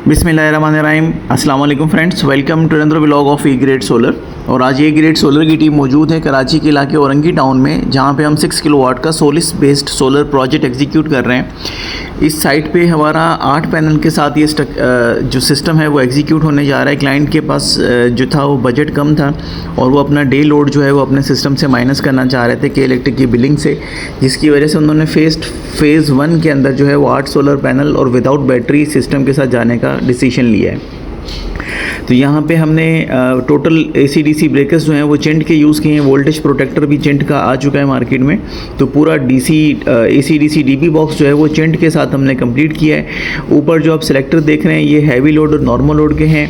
बिस्मिल्लाहिर्रहमानिर्रहीम अस्सलाम वालेकुम friends, welcome to another vlog of A grade solar. और आज ए ग्रेड सोलर की टीम मौजूद है कराची के इलाके औरंगी टाउन में, जहां पे हम 6 किलोवाट का Solis based solar project execute कर रहे हैं। इस साइट पे हमारा 8 पैनल के साथ ये जो सिस्टम है वो एग्जीक्यूट होने जा रहा है। क्लाइंट के पास जो था वो बजट कम था और वो अपना डे लोड जो है वो अपने सिस्टम से माइनस करना चाह रहे थे के इलेक्ट्रिक की बिलिंग से, जिसकी वजह से उन्होंने फेज़ 1 के अंदर जो है वो 8 सोलर पैनल और विदाउट बैटरी सिस्टम के साथ जाने का डिसीजन लिया है। तो यहाँ पे हमने टोटल AC/DC ब्रेकर्स जो हैं वो चेंट के यूज़ किए हैं। वोल्टेज प्रोटेक्टर भी चेंट का आ चुका है मार्केट में। तो पूरा AC/DC DP बॉक्स जो है वो चेंट के साथ हमने कंप्लीट किया है। ऊपर जो आप सिलेक्टर देख रहे हैं ये हैवी लोड और नॉर्मल लोड के हैं,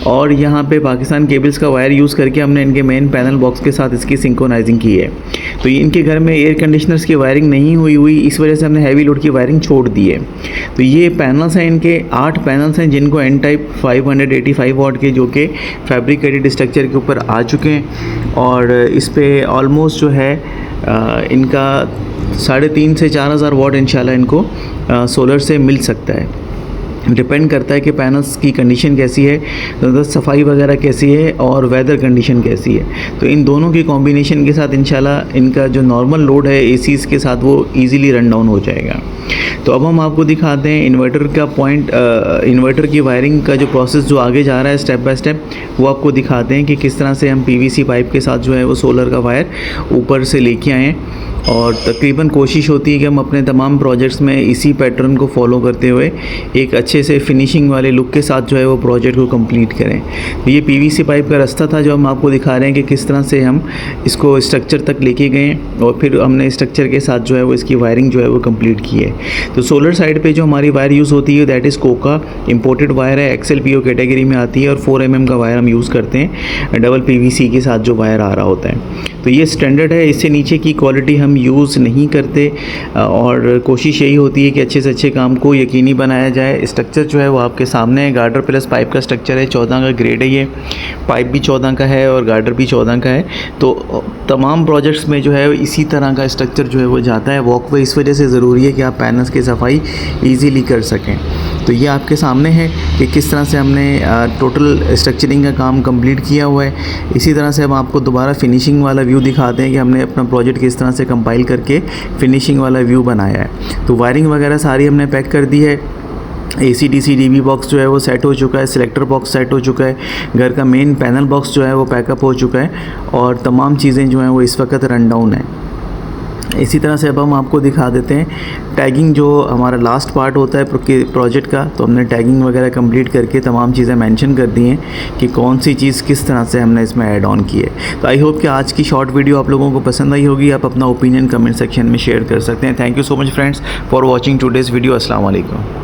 और यहाँ पे पाकिस्तान केबल्स का वायर यूज़ करके हमने इनके मेन पैनल बॉक्स के साथ इसकी सिंक्रोनाइजिंग की है। तो इनके घर में एयर कंडीशनर्स की वायरिंग नहीं हुई, इस वजह से हमने हैवी लोड की वायरिंग छोड़ दी है। तो ये पैनल्स हैं, इनके 8 पैनल्स हैं जिनको N टाइप 585 वाट के जो कि फैब्रिकेटेड स्ट्रक्चर के ऊपर आ चुके हैं। और इस पे ऑलमोस्ट जो है इनका 3,500 से 4,000 वाट इंशाल्लाह इनको सोलर से मिल सकता है। डिपेंड करता है कि पैनल्स की कंडीशन कैसी है, तो सफाई वगैरह कैसी है और वेदर कंडीशन कैसी है। तो इन दोनों की कॉम्बिनेशन के साथ इंशाल्लाह इनका जो नॉर्मल लोड है एसीज़ के साथ वो इजीली रन डाउन हो जाएगा। तो अब हम आपको दिखाते हैं इन्वर्टर का पॉइंट, इन्वर्टर की वायरिंग का जो प्रोसेस जो आगे जा रहा है स्टेप बाय स्टेप, वो आपको दिखाते हैं कि किस तरह से हम PVC पाइप के साथ जो है वो सोलर का वायर ऊपर से लेके आए हैं। और तकरीबन कोशिश होती है कि हम अपने तमाम प्रोजेक्ट्स में इसी पैटर्न को फॉलो करते हुए एक अच्छे से फिनिशिंग वाले लुक के साथ जो है वो प्रोजेक्ट को कंप्लीट करें। तो ये PVC पाइप का रास्ता था जो हम आपको दिखा रहे हैं कि किस तरह से हम इसको स्ट्रक्चर तक लेके गए और फिर हमने स्ट्रक्चर के साथ जो है वो इसकी वायरिंग जो है वो कंप्लीट की है। तो सोलर साइड पे जो हमारी वायर यूज़ होती है that is Coca imported wire है, XLPO कैटेगरी में आती है, और 4 mm का वायर हम यूज़ करते हैं डबल PVC के साथ जो वायर आ रहा होता है। तो ये स्टैंडर्ड है, इससे नीचे की क्वालिटी हम यूज़ नहीं करते और कोशिश यही होती है कि अच्छे से अच्छे काम को यकीनी बनाया जाए। स्ट्रक्चर जो है वो आपके सामने है, गार्डर प्लस पाइप का स्ट्रक्चर है, 14 का ग्रेड है, ये पाइप भी 14 का है और गार्डर भी 14 का है। तो तमाम प्रोजेक्ट्स में जो है इसी तरह का स्ट्रक्चर जो है वो जाता है। वॉकवे इस वजह से ज़रूरी है कि आप पैनल्स की सफाई ईजीली कर सकें। तो ये आपके सामने है कि किस तरह से हमने टोटल स्ट्रक्चरिंग का काम कंप्लीट किया हुआ है। इसी तरह से हम आपको दोबारा फिनिशिंग वाला व्यू दिखाते हैं कि हमने अपना प्रोजेक्ट किस तरह से कंपाइल करके फिनिशिंग वाला व्यू बनाया है। तो वायरिंग वगैरह सारी हमने पैक कर दी है। AC/DC DP बॉक्स जो है वो सेट हो चुका है, सिलेक्टर बॉक्स सेट हो चुका है, घर का मेन पैनल बॉक्स जो है वो पैकअप हो चुका है और तमाम चीज़ें जो हैं वो इस वक्त रन डाउन है। इसी तरह से अब हम आपको दिखा देते हैं टैगिंग, जो हमारा लास्ट पार्ट होता है प्रोजेक्ट का। तो हमने टैगिंग वगैरह कंप्लीट करके तमाम चीज़ें मेंशन कर दी हैं कि कौन सी चीज़ किस तरह से हमने इसमें ऐड ऑन की है। तो आई होप कि आज की शॉर्ट वीडियो आप लोगों को पसंद आई होगी। आप अपना ओपिनियन कमेंट सेक्शन में शेयर कर सकते हैं। Thank you so much friends for watching today's video. अस्सलाम वालेकुम।